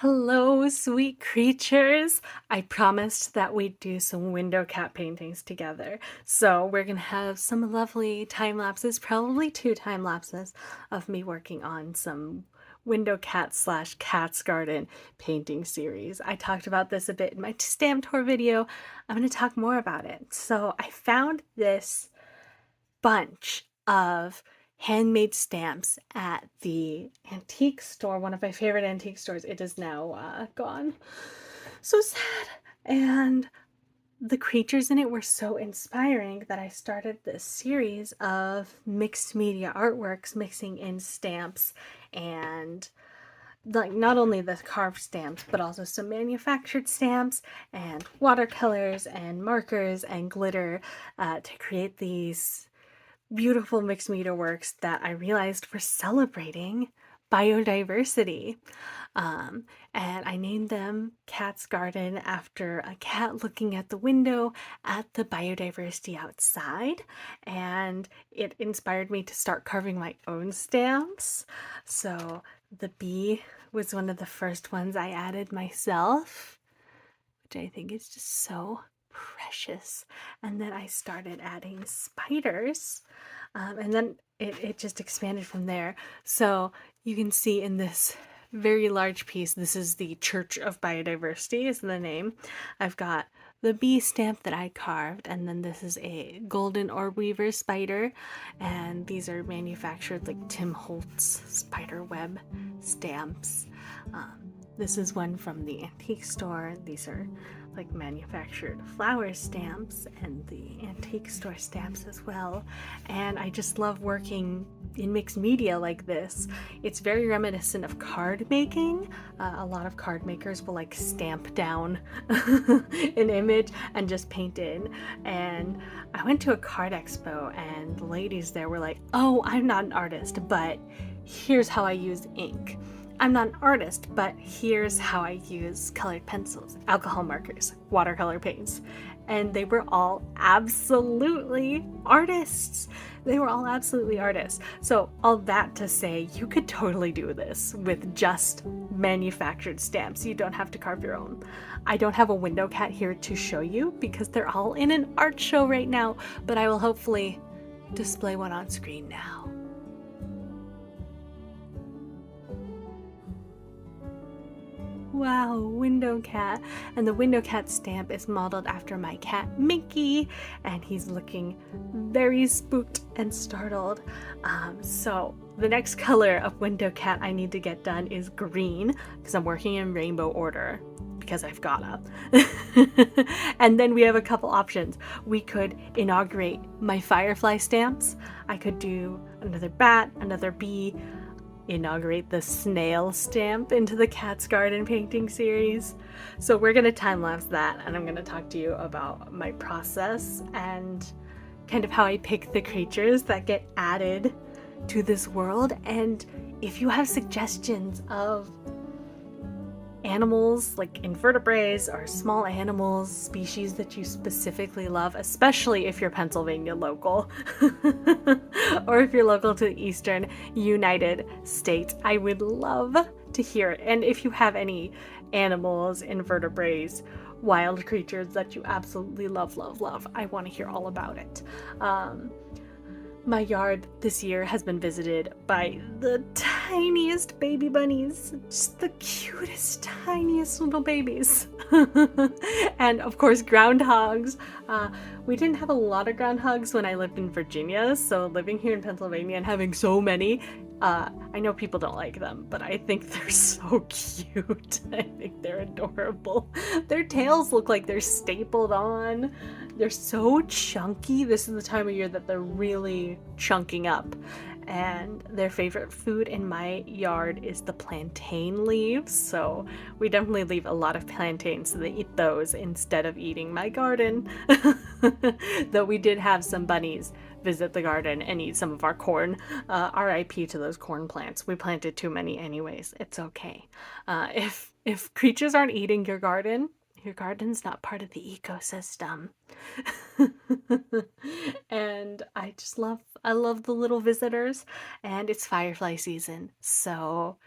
Hello, sweet creatures. I promised that we'd do some window cat paintings together. So we're gonna have some lovely time lapses, probably 2 time lapses of me working on some window cat slash cat's garden painting series. I talked about this a bit in my stamp tour video. I'm gonna talk more about it. So I found this bunch of handmade stamps at the antique store, one of my favorite antique stores. It is now gone. So sad. And the creatures in it were so inspiring that I started this series of mixed media artworks, mixing in stamps and like not only the carved stamps but also some manufactured stamps and watercolors and markers and glitter to create these beautiful mixed media works that I realized were celebrating biodiversity. Um, and I named them Cat's Garden after a cat looking at the window at the biodiversity outside. And it inspired me to start carving my own stamps. So the bee was one of the first ones I added myself, which I think is just so precious. And then I started adding spiders, and then it just expanded from there. So you can see in this very large piece, this is the Church of Biodiversity, is the name. I've got the bee stamp that I carved, and then this is a golden orb weaver spider, and these are manufactured like Tim Holtz spider web stamps. This is one from the antique store. These are like manufactured flower stamps and the antique store stamps as well. And I just love working in mixed media like this. It's very reminiscent of card making. A lot of card makers will like stamp down an image and just paint in. And I went to a card expo and the ladies there were like, "Oh, I'm not an artist, but here's how I use ink. I'm not an artist, but here's how I use colored pencils, alcohol markers, watercolor paints." And they were all absolutely artists. They were all absolutely artists. So, all that to say, you could totally do this with just manufactured stamps. You don't have to carve your own. I don't have a window cat here to show you because they're all in an art show right now, but I will hopefully display one on screen now. Wow, window cat. And the window cat stamp is modeled after my cat Mickey, and he's looking very spooked and startled. So the next color of window cat I need to get done is green because I'm working in rainbow order because I've gotta. And then we have a couple options. We could inaugurate my firefly stamps. I could do another bat, another bee, inaugurate the snail stamp into the Cat's Garden painting series. So we're going to time lapse that, and I'm going to talk to you about my process and kind of how I pick the creatures that get added to this world. And if you have suggestions of animals like invertebrates or small animals, species that you specifically love, especially if you're Pennsylvania local or if you're local to the Eastern United States, I would love to hear it. And if you have any animals, invertebrates, wild creatures that you absolutely love, love, love, I want to hear all about it. My yard this year has been visited by the tiniest baby bunnies, just the cutest, tiniest little babies. And of course, groundhogs. We didn't have a lot of groundhogs when I lived in Virginia, so living here in Pennsylvania and having so many, I know people don't like them, but I think they're so cute. I think they're adorable. Their tails look like they're stapled on. They're so chunky. This is the time of year that they're really chunking up. And their favorite food in my yard is the plantain leaves. So we definitely leave a lot of plantains so they eat those instead of eating my garden. Though we did have some bunnies visit the garden and eat some of our corn. RIP to those corn plants. We planted too many anyways. It's okay. If creatures aren't eating your garden's not part of the ecosystem. And I love the little visitors, and it's firefly season. So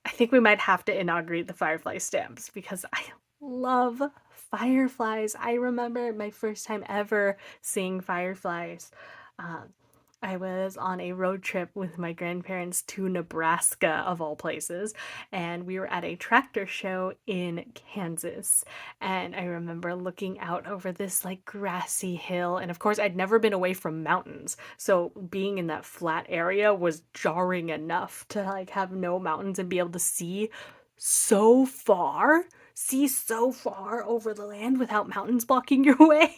I think we might have to inaugurate the firefly stamps because I love fireflies. I remember my first time ever seeing fireflies. Um, I was on a road trip with my grandparents to Nebraska, of all places, and we were at a tractor show in Kansas. And I remember looking out over this like grassy hill, and of course, I'd never been away from mountains, so being in that flat area was jarring enough to like have no mountains and be able to so far, see so far over the land without mountains blocking your way.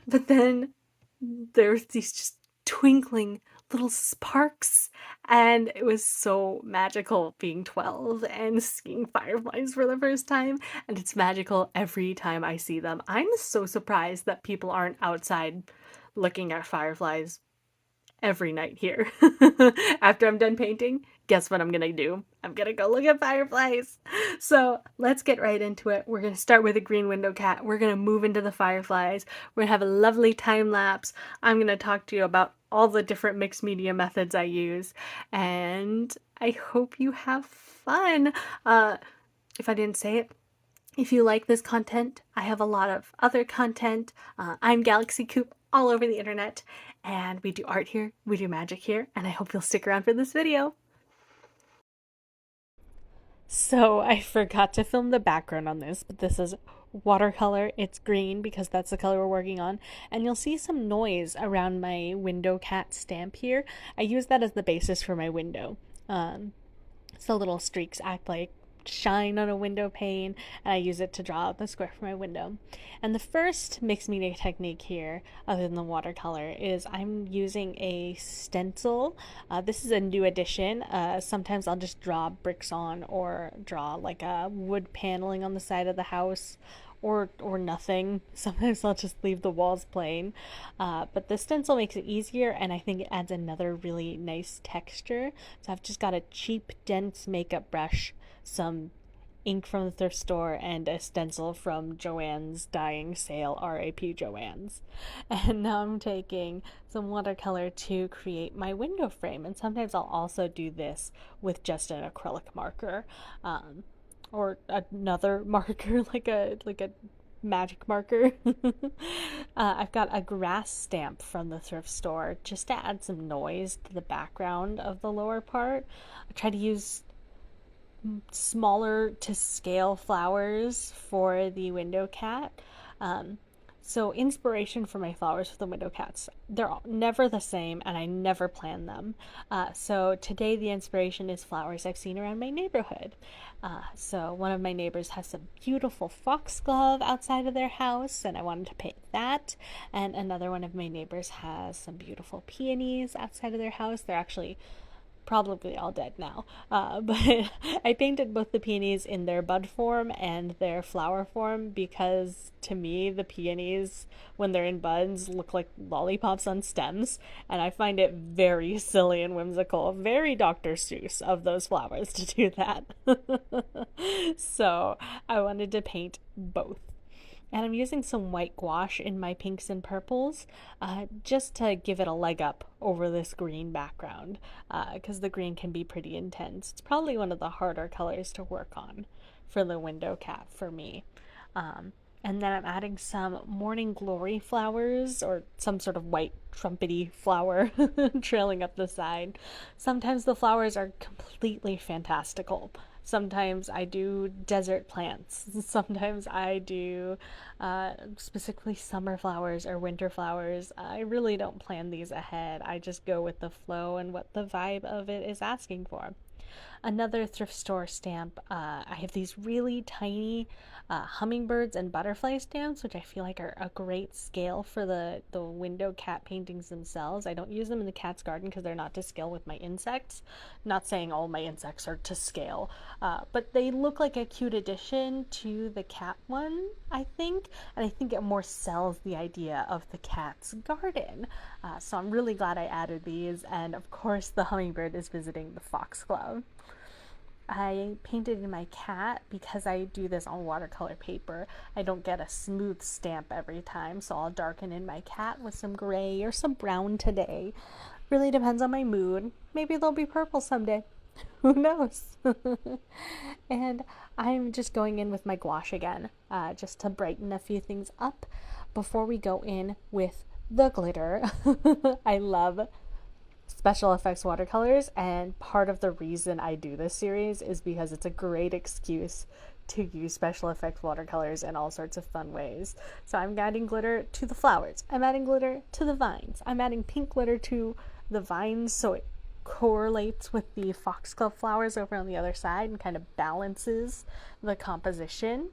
But then there's these just twinkling little sparks, and it was so magical being 12 and seeing fireflies for the first time, and it's magical every time I see them. I'm so surprised that people aren't outside looking at fireflies every night here. After I'm done painting, guess what I'm gonna do? I'm gonna go look at fireflies. So let's get right into it. We're gonna start with a green window cat. We're gonna move into the fireflies. We're gonna have a lovely time lapse. I'm gonna talk to you about all the different mixed media methods I use, and I hope you have fun. If I didn't say it, if you like this content, I have a lot of other content. I'm Galaxy Coop all over the internet, and we do art here, we do magic here, and I hope you'll stick around for this video. So I forgot to film the background on this, but this is watercolor. It's green because that's the color we're working on, and you'll see some noise around my window cat stamp here. I use that as the basis for my window. So little streaks act like shine on a window pane, and I use it to draw out the square for my window. And the first mixed media technique here, other than the watercolor, is I'm using a stencil. This is a new addition. Sometimes I'll just draw bricks on, or draw like a wood paneling on the side of the house, or nothing. Sometimes I'll just leave the walls plain. But the stencil makes it easier, and I think it adds another really nice texture. So I've just got a cheap, dense makeup brush, some ink from the thrift store, and a stencil from Joann's dying sale, RAP Joann's. And now I'm taking some watercolor to create my window frame, and sometimes I'll also do this with just an acrylic marker. Or another marker, like a magic marker. I've got a grass stamp from the thrift store just to add some noise to the background of the lower part. I try to use smaller to scale flowers for the window cat. So inspiration for my flowers for the window cats, they're never the same, and I never plan them. So today the inspiration is flowers I've seen around my neighborhood. So one of my neighbors has some beautiful foxglove outside of their house, and I wanted to paint that. And another one of my neighbors has some beautiful peonies outside of their house. They're actually probably all dead now. But I painted both the peonies in their bud form and their flower form because to me the peonies, when they're in buds, look like lollipops on stems, and I find it very silly and whimsical, very Dr. Seuss of those flowers to do that. So I wanted to paint both. And I'm using some white gouache in my pinks and purples, just to give it a leg up over this green background, because the green can be pretty intense. It's probably one of the harder colors to work on for the window cat for me. And then I'm adding some morning glory flowers, or some sort of white trumpety flower trailing up the side. Sometimes the flowers are completely fantastical. Sometimes I do desert plants. Sometimes I do specifically summer flowers or winter flowers. I really don't plan these ahead. I just go with the flow and what the vibe of it is asking for. Another thrift store stamp, I have these really tiny hummingbirds and butterfly stamps, which I feel like are a great scale for the window cat paintings themselves. I don't use them in the cat's garden because they're not to scale with my insects. Not saying all my insects are to scale, but they look like a cute addition to the cat one, I think, and I think it more sells the idea of the cat's garden. So I'm really glad I added these, and of course the hummingbird is visiting the foxglove. I painted in my cat because I do this on watercolor paper. I don't get a smooth stamp every time, so I'll darken in my cat with some gray or some brown today. Really depends on my mood. Maybe they'll be purple someday. Who knows? And I'm just going in with my gouache again, just to brighten a few things up before we go in with the glitter. I love special effects watercolors, and part of the reason I do this series is because it's a great excuse to use special effects watercolors in all sorts of fun ways. So I'm adding glitter to the flowers, I'm adding glitter to the vines, I'm adding pink glitter to the vines so it correlates with the foxglove flowers over on the other side and kind of balances the composition.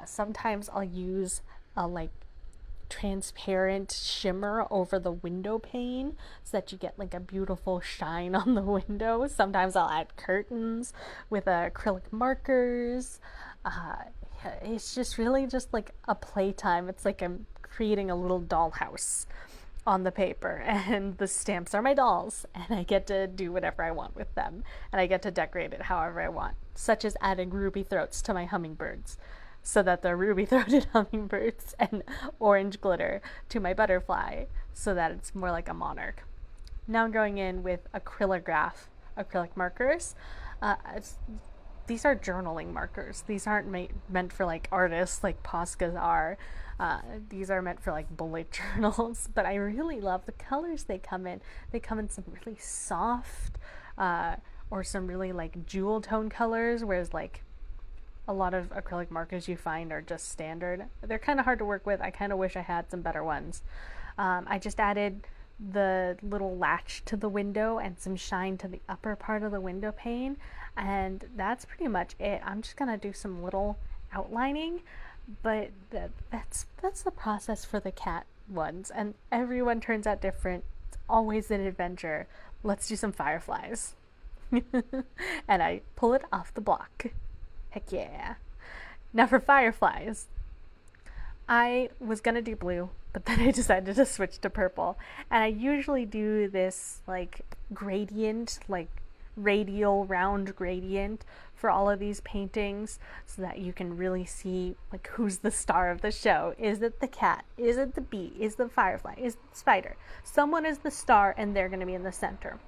Sometimes I'll use a like transparent shimmer over the window pane so that you get like a beautiful shine on the window. Sometimes I'll add curtains with acrylic markers. It's just really just like a playtime. It's like I'm creating a little dollhouse on the paper, and the stamps are my dolls, and I get to do whatever I want with them, and I get to decorate it however I want, such as adding ruby throats to my hummingbirds so that they're ruby-throated hummingbirds, and orange glitter to my butterfly so that it's more like a monarch. Now I'm going in with acrylic markers. These are journaling markers. These aren't meant for like artists like Poscas are. These are meant for like bullet journals, but I really love the colors they come in. They come in some really soft or some really like jewel tone colors, whereas like a lot of acrylic markers you find are just standard. They're kind of hard to work with. I kind of wish I had some better ones. I just added the little latch to the window and some shine to the upper part of the window pane, and that's pretty much it. I'm just gonna do some little outlining, but that's the process for the cat ones, and everyone turns out different. It's always an adventure. Let's do some fireflies. And I pull it off the block. Heck yeah. Now for fireflies, I was gonna do blue, but then I decided to switch to purple. And I usually do this like gradient, like radial round gradient for all of these paintings so that you can really see like who's the star of the show. Is it the cat? Is it the bee? Is it the firefly? Is it the spider? Someone is the star and they're gonna be in the center.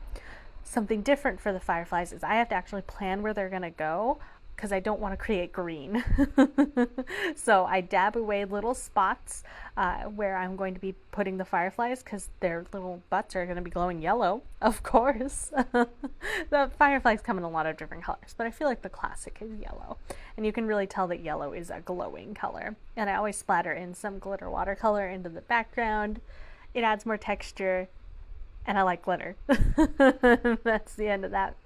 Something different for the fireflies is I have to actually plan where they're gonna go, because I don't want to create green. So I dab away little spots where I'm going to be putting the fireflies, because their little butts are going to be glowing yellow, of course. The fireflies come in a lot of different colors, but I feel like the classic is yellow. And you can really tell that yellow is a glowing color. And I always splatter in some glitter watercolor into the background. It adds more texture, and I like glitter. That's the end of that.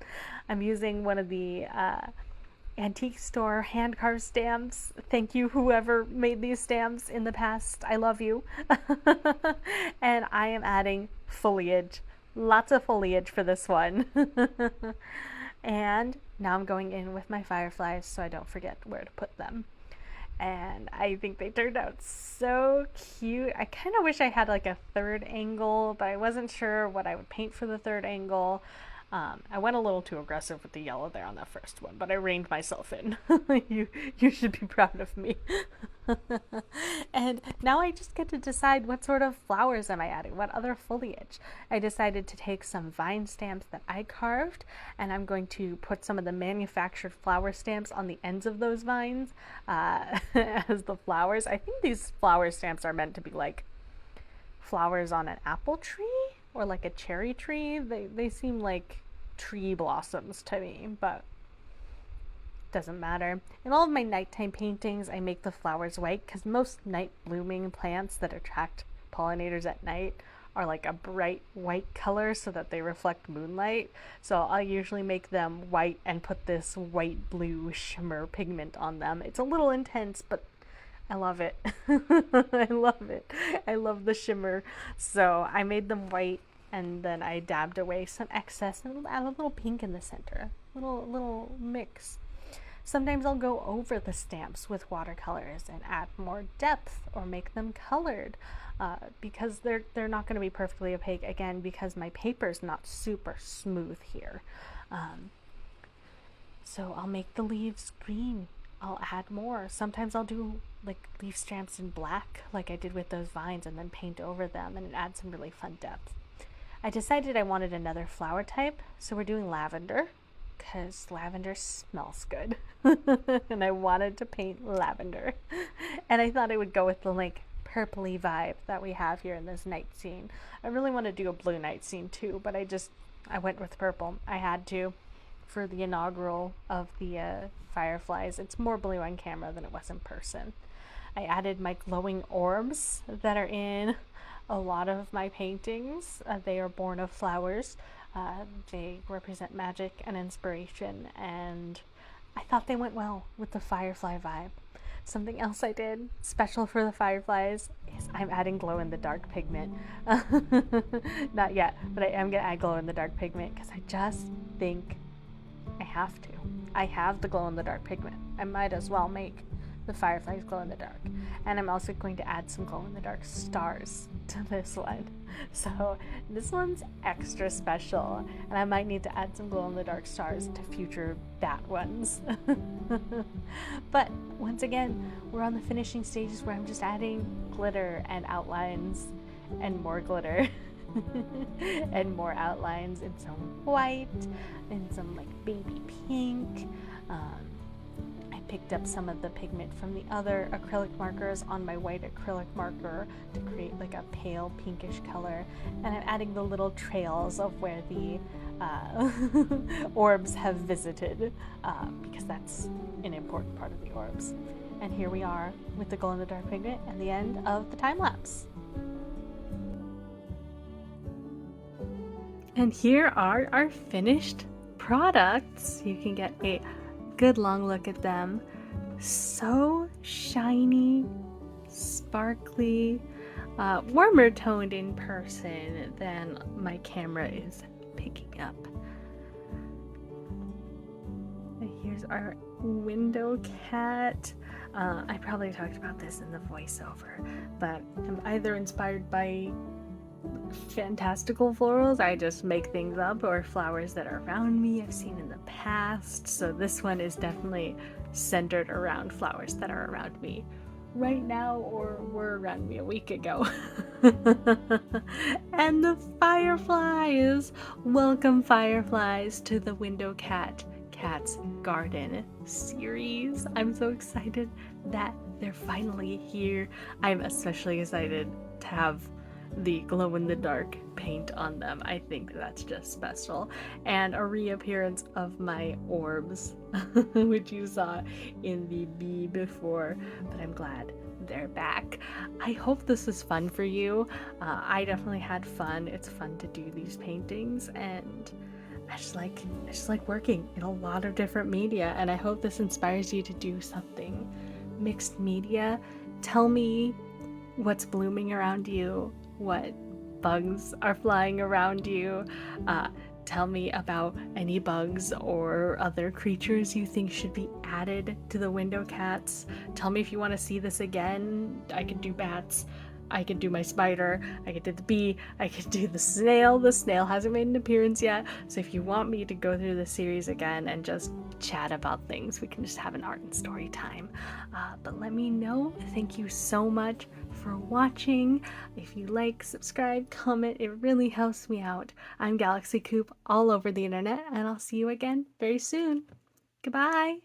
I'm using one of the antique store hand carved stamps. Thank you, whoever made these stamps in the past. I love you. And I am adding foliage. Lots of foliage for this one. And now I'm going in with my fireflies so I don't forget where to put them. And I think they turned out so cute. I kind of wish I had like a third angle, but I wasn't sure what I would paint for the third angle. I went a little too aggressive with the yellow there on that first one, but I reined myself in. You should be proud of me. And now I just get to decide what sort of flowers am I adding, what other foliage. I decided to take some vine stamps that I carved, and I'm going to put some of the manufactured flower stamps on the ends of those vines as the flowers. I think these flower stamps are meant to be like flowers on an apple tree or like a cherry tree. They seem like tree blossoms to me, but doesn't matter. In all of my nighttime paintings, I make the flowers white because most night blooming plants that attract pollinators at night are like a bright white color so that they reflect moonlight. So I'll usually make them white and put this white blue shimmer pigment on them. It's a little intense, but I love it. I love it. I love the shimmer. So I made them white, and then I dabbed away some excess and add a little pink in the center. Little mix. Sometimes I'll go over the stamps with watercolors and add more depth or make them colored because they're not going to be perfectly opaque, again, because my paper's not super smooth here. So I'll make the leaves green. I'll add more. Sometimes I'll do like leaf stamps in black like I did with those vines and then paint over them, and it adds some really fun depth. I decided I wanted another flower type, so we're doing lavender. because lavender smells good. And I wanted to paint lavender. And I thought it would go with the like purpley vibe that we have here in this night scene. I really want to do a blue night scene too, but I went with purple. I had to for the inaugural of the fireflies. It's more blue on camera than it was in person. I added my glowing orbs that are in a lot of my paintings. They are born of flowers. They represent magic and inspiration, and I thought they went well with the firefly vibe. Something else I did special for the fireflies is I'm adding glow in the dark pigment. Not yet, but I am going to add glow in the dark pigment because I just think I have to. I have the glow in the dark pigment. I might as well make the fireflies glow in the dark. And I'm also going to add some glow in the dark stars to this one. So this one's extra special, and I might need to add some glow in the dark stars to future bat ones. But once again, we're on the finishing stages where I'm just adding glitter and outlines and more glitter. And more outlines and some white and some like baby pink. I picked up some of the pigment from the other acrylic markers on my white acrylic marker to create like a pale pinkish color, and I'm adding the little trails of where the orbs have visited, because that's an important part of the orbs. And here we are with the glow in the dark pigment and the end of the time lapse. And here are our finished products. You can get a good long look at them. So shiny, sparkly, warmer toned in person than my camera is picking up. And here's our window cat. I probably talked about this in the voiceover, but I'm either inspired by fantastical florals, I just make things up, or flowers that are around me I've seen in the past. So this one is definitely centered around flowers that are around me right now or were around me a week ago. And the fireflies! Welcome fireflies to the Window Cat's Garden series. I'm so excited that they're finally here. I'm especially excited to have the glow-in-the-dark paint on them. I think that's just special. And a reappearance of my orbs, which you saw in the bee before, but I'm glad they're back. I hope this is fun for you. I definitely had fun. It's fun to do these paintings, and I just like working in a lot of different media, and I hope this inspires you to do something mixed media. Tell me what's blooming around you, what bugs are flying around you. Tell me about any bugs or other creatures you think should be added to the window cats. Tell me if you want to see this again. I could do bats. I could do my spider. I could do the bee. I could do the snail. The snail hasn't made an appearance yet. So if you want me to go through the series again and just chat about things, we can just have an art and story time. But let me know. Thank you so much for watching. If you like, subscribe, comment, it really helps me out. I'm Galaxy Coop all over the internet, and I'll see you again very soon. Goodbye.